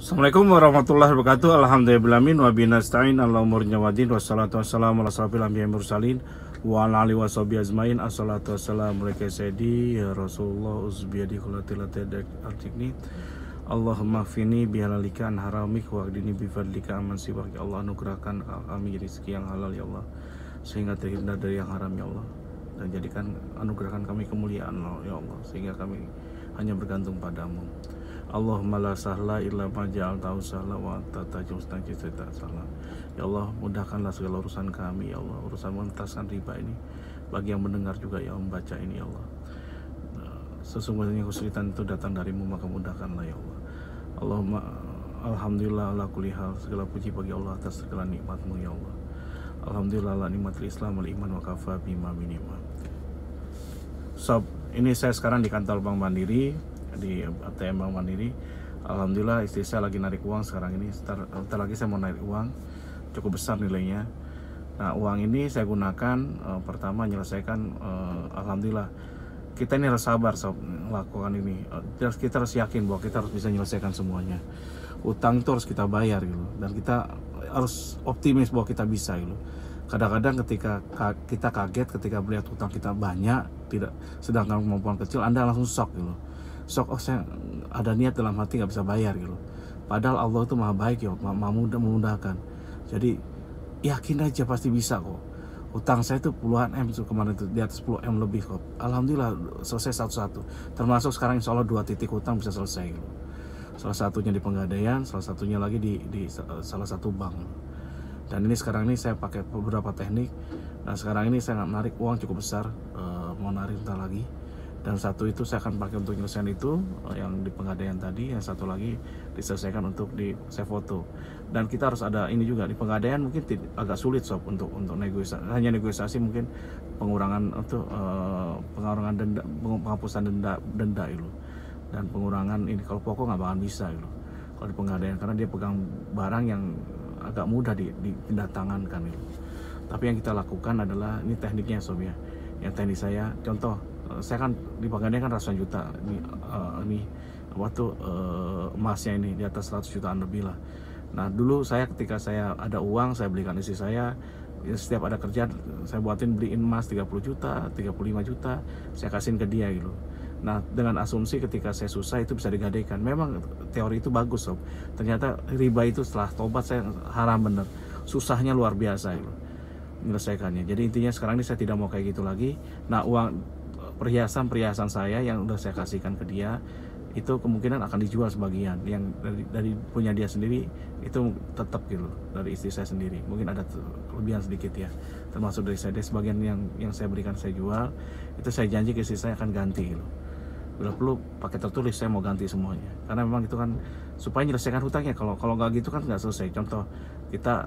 Assalamualaikum warahmatullahi wabarakatuh. Alhamdulillahirabbil wa bihi nasta'in ala umuri wadin wassalatu wassalamu ala asrofil anbiya'i mursalin wa ala alihi washabihi ajmain. Assalatu wassalamu alaika sayyidi ya Rasulullah uzbiyadi khulatilatek artikni. Allahumma fini bihalalika an haramik wa aqdini bifadlika aman siwak. Ya Allah, anugerahkan kami rezeki yang halal ya Allah, sehingga terhindar dari yang haram ya Allah, dan jadikan anugerahkan kami kemuliaan ya Allah, sehingga kami hanya bergantung padamu. Allahumma la sahla illa ma ja'altahu sahla wa anta taj'alus cerita salah. Ya Allah, mudahkanlah segala urusan kami ya Allah, urusan mengentaskan riba ini bagi yang mendengar juga yang membaca ini ya Allah. Sesungguhnya kesulitan itu datang darimu, maka mudahkanlah ya Allah. Allahumma alhamdulillah ala kulli hal, segala puji bagi Allah atas segala nikmatmu ya Allah. Alhamdulillah ala nikmatil Islam wal iman wa kafa bima minima. Sob, ini saya sekarang di kantor Bank Mandiri, di ATM Bank Mandiri. Alhamdulillah istri saya lagi narik uang sekarang ini. Sebentar lagi saya mau narik uang, cukup besar nilainya. Nah, uang ini saya gunakan pertama menyelesaikan, alhamdulillah kita ini harus sabar sob melakukan ini. Kita harus yakin bahwa kita harus bisa menyelesaikan semuanya. Utang itu harus kita bayar gitu, dan kita harus optimis bahwa kita bisa gitu. Kadang-kadang ketika kita kaget ketika melihat utang kita banyak, tidak, sedangkan kemampuan kecil, Anda langsung shock gitu. Shock, oh saya ada niat dalam hati nggak bisa bayar gitu. Padahal Allah itu maha baik ya, maha memudahkan. Jadi yakin aja pasti bisa kok. Utang saya itu puluhan M tuh kemarin itu, di atas 10 M lebih kok. Alhamdulillah selesai satu-satu. Termasuk sekarang insya Allah 2 titik utang bisa selesai gitu. Salah satunya di Pegadaian, salah satunya lagi di salah satu bank. Dan ini sekarang ini saya pakai beberapa teknik. Nah sekarang ini saya nggak menarik uang cukup besar, mau narik bentar lagi. Dan satu itu saya akan pakai untuk nyelesain itu yang di Pegadaian tadi, yang satu lagi diselesaikan untuk saya foto. Dan kita harus ada ini juga di Pegadaian, mungkin agak sulit sob untuk negosiasi, hanya negosiasi mungkin pengurangan untuk pengurangan denda, penghapusan denda itu, dan pengurangan ini kalau pokok nggak bakalan bisa itu kalau di Pegadaian, karena dia pegang barang yang agak mudah dipindah tangankan itu. Tapi yang kita lakukan adalah ini tekniknya sob ya. Yang teknik saya, contoh saya kan di Pegadaian kan ratusan juta ini waktu emasnya ini di atas 100 jutaan lebih lah. Nah dulu saya ketika saya ada uang, saya belikan istri saya, setiap ada kerjaan saya beliin emas 30 juta 35 juta, saya kasihin ke dia gitu. Nah dengan asumsi ketika saya susah itu bisa digadaikan. Memang teori itu bagus sob, ternyata riba itu setelah tobat saya haram bener, susahnya luar biasa gitu menyelesaikannya. Jadi intinya sekarang ini saya tidak mau kayak gitu lagi. Nah uang perhiasan saya yang udah saya kasihkan ke dia itu kemungkinan akan dijual sebagian, yang dari punya dia sendiri itu tetap gitu, dari istri saya sendiri mungkin ada kelebihan sedikit ya, termasuk dari saya. Sebagian yang saya berikan saya jual, itu saya janji ke istri saya akan ganti gitu. Bila perlu pakai tertulis saya mau ganti semuanya, karena memang itu kan supaya menyelesaikan hutangnya. Kalau nggak gitu kan nggak selesai. Contoh kita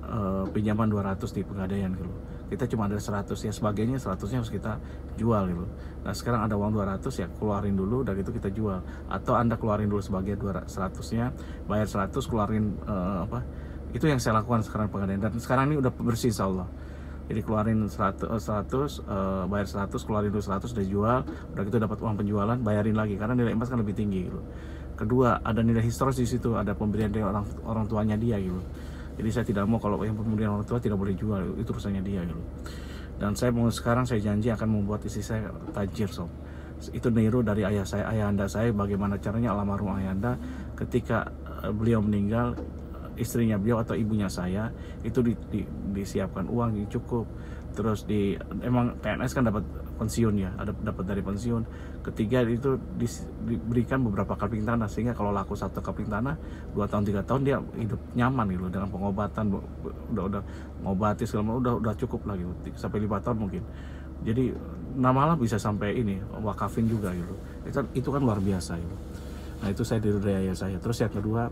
pinjaman 200 di Pegadaian gitu, kita cuma ada 100 ya, sebagainya 100-nya harus kita jual gitu. Nah sekarang ada uang 200 ya, keluarin dulu dari itu kita jual, atau Anda keluarin dulu sebagai 100-nya, bayar 100, keluarin itu yang saya lakukan sekarang Pegadaian. Dan sekarang ini udah bersih insya Allah. Jadi keluarin 100, bayar 100, keluarin dulu 100, udah jual, udah gitu dapat uang penjualan, bayarin lagi karena nilai emas kan lebih tinggi gitu. Kedua, ada nilai historis di situ, ada pemberian dari orang tuanya dia gitu. Jadi saya tidak mau kalau yang pemberian orang tua tidak boleh jual, itu urusannya dia gitu. Dan sekarang saya janji akan membuat istri saya tajir sob. Itu niru dari ayahanda saya, bagaimana caranya almarhum ayahanda ketika beliau meninggal, istrinya beliau atau ibunya saya itu disiapkan uang yang cukup. Terus emang PNS kan dapat pensiun ya, dapat dari pensiun. Ketiga itu diberikan beberapa kapling tanah, sehingga kalau laku satu kapling tanah 2 tahun 3 tahun dia hidup nyaman gitu, dengan pengobatan udah ngobati segala macam udah cukup lah gitu, sampai 5 tahun mungkin. Jadi malah bisa sampai ini wakafin juga gitu. Itu kan luar biasa gitu. Nah itu saya dari ayah saya. Terus yang kedua,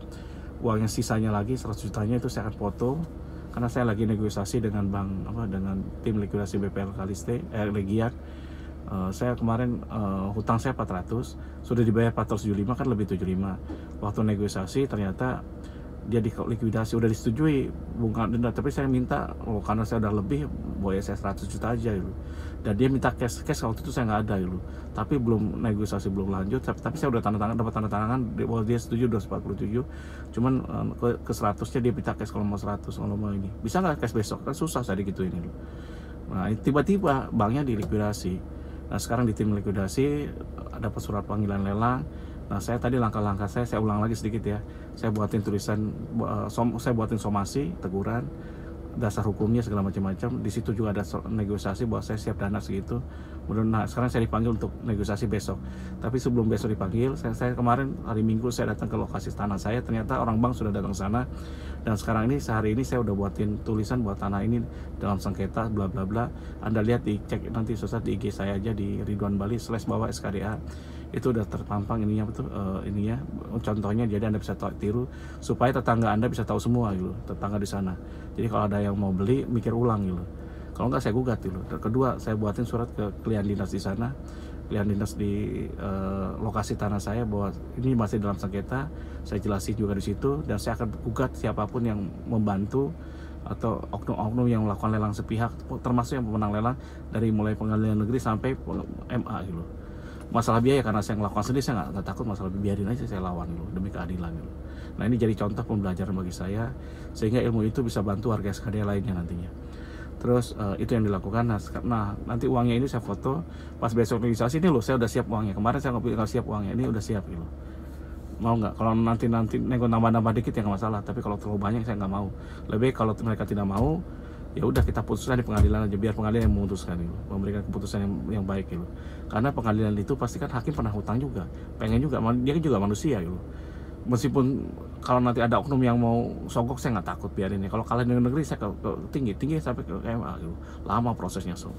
uang yang sisanya lagi 100 jutanya itu saya akan foto, karena saya lagi negosiasi dengan dengan tim likuidasi BPL Kaliste Legiak. Saya kemarin hutang saya 400, sudah dibayar 475, kan lebih 75. Waktu negosiasi ternyata dia di likuidasi, udah disetujui bunga denda, tapi saya minta karena saya udah lebih, boleh saya 100 juta aja gitu. Dan dia minta cash waktu itu saya nggak ada gitu, tapi belum negosiasi, belum lanjut, tapi saya udah dapat tanda tangan bahwa dia setuju, udah 47, cuman ke 100-nya dia minta cash kalau mau 100, kalau mau ini bisa nggak cash besok, kan susah saya digituin gitu. Nah tiba-tiba banknya dilikuidasi. Nah sekarang di tim likuidasi dapat surat panggilan lelang. Nah saya tadi langkah-langkah saya ulang lagi sedikit ya. Saya buatin tulisan, saya buatin somasi, teguran, dasar hukumnya segala macam-macam. Di situ juga ada negosiasi bahwa saya siap dana segitu. Nah sekarang saya dipanggil untuk negosiasi besok. Tapi sebelum besok dipanggil, saya kemarin hari Minggu saya datang ke lokasi tanah saya. Ternyata orang bank sudah datang ke sana. Dan sekarang ini sehari ini saya udah buatin tulisan buat tanah ini dalam sengketa bla bla bla. Anda lihat, dicek nanti susah di IG saya aja di Ridwan Bali /bawah SKDA. Itu udah terpampang ininya, betul ininya contohnya, jadi Anda bisa tiru supaya tetangga Anda bisa tahu semua gitu, tetangga di sana. Jadi kalau ada yang mau beli mikir ulang gitu. Kalau enggak saya gugat gitu. Kedua, saya buatin surat ke klien dinas di sana, klien dinas di lokasi tanah saya bahwa ini masih dalam sengketa. Saya jelasin juga di situ, dan saya akan gugat siapapun yang membantu atau oknum-oknum yang melakukan lelang sepihak, termasuk yang pemenang lelang dari mulai pengadilan negeri sampai MA gitu. Masalah biaya karena saya ngelakukan sendiri, saya nggak takut masalah, biarin aja saya lawan gitu, demi keadilan gitu. Nah ini jadi contoh pembelajaran bagi saya, sehingga ilmu itu bisa bantu warga SKD lainnya nantinya. Terus itu yang dilakukan. Nah nanti uangnya ini saya foto pas besok negosiasi, ini loh saya udah siap uangnya. Kemarin saya nggak siap uangnya, ini udah siap gitu. Mau nggak? Kalau nanti nego nambah dikit ya nggak masalah, tapi kalau terlalu banyak saya nggak mau. Lebih kalau mereka tidak mau, ya udah kita putuskan di pengadilan aja, biar pengadilan yang memutuskan gitu, memberikan keputusan yang baik gitu. Karena pengadilan itu pasti kan hakim pernah hutang juga, pengen juga, dia juga manusia gitu. Meskipun kalau nanti ada oknum yang mau sogok, saya nggak takut, biarin ya. Kalau kalian di negeri saya ke tinggi sampai ke MA gitu, lama prosesnya sob.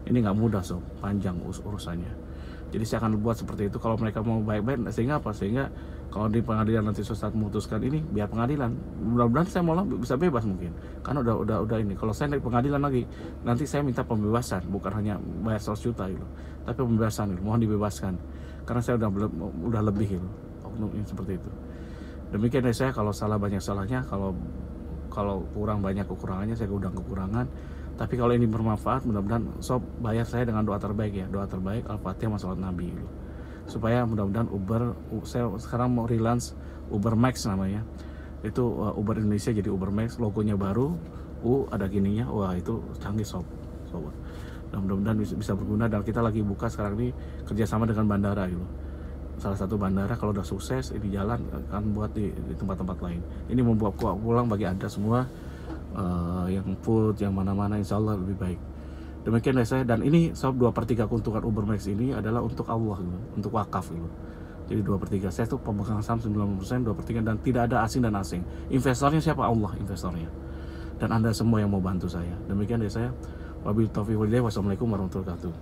Ini nggak mudah sob, panjang urusannya. Jadi saya akan buat seperti itu kalau mereka mau baik-baik, sehingga apa? Sehingga kalau di pengadilan nanti suatu saat memutuskan ini, biar pengadilan, mudah-mudahan saya malah bisa bebas mungkin, karena udah ini. Kalau saya dari pengadilan lagi, nanti saya minta pembebasan, bukan hanya bayar 100 juta gitu, tapi pembebasan gitu, mohon dibebaskan, karena saya udah lebih gitu, oknum ini seperti itu. Demikian dari saya, kalau salah banyak salahnya, kalau kurang banyak kekurangannya, saya undang kekurangan. Tapi kalau ini bermanfaat, mudah-mudahan sob bayar saya dengan doa terbaik ya, doa terbaik Al-Fatihah sama salat Nabi gitu. Supaya mudah-mudahan Uber, saya sekarang mau relaunch Uber Max namanya, itu Uber Indonesia jadi Uber Max, logonya baru, ada gininya, wah itu canggih sob. Dan mudah-mudahan bisa berguna, dan kita lagi buka sekarang ini kerjasama dengan bandara gitu. Salah satu bandara kalau udah sukses ini jalan, akan buat di tempat-tempat lain. Ini membuat pulang bagi Anda semua, yang food, yang mana-mana, insya Allah lebih baik. Demikian dari saya, dan ini sob 2/3 keuntungan Uber Max ini adalah untuk Allah gitu, untuk wakaf gitu. Jadi 2/3, saya tuh pemegang saham 90%, 2/3, dan tidak ada asing dan asing. Investornya siapa? Allah investornya. Dan Anda semua yang mau bantu saya. Demikian dari saya. Wabillahi taufiq wal hidayah. Wassalamualaikum warahmatullahi wabarakatuh.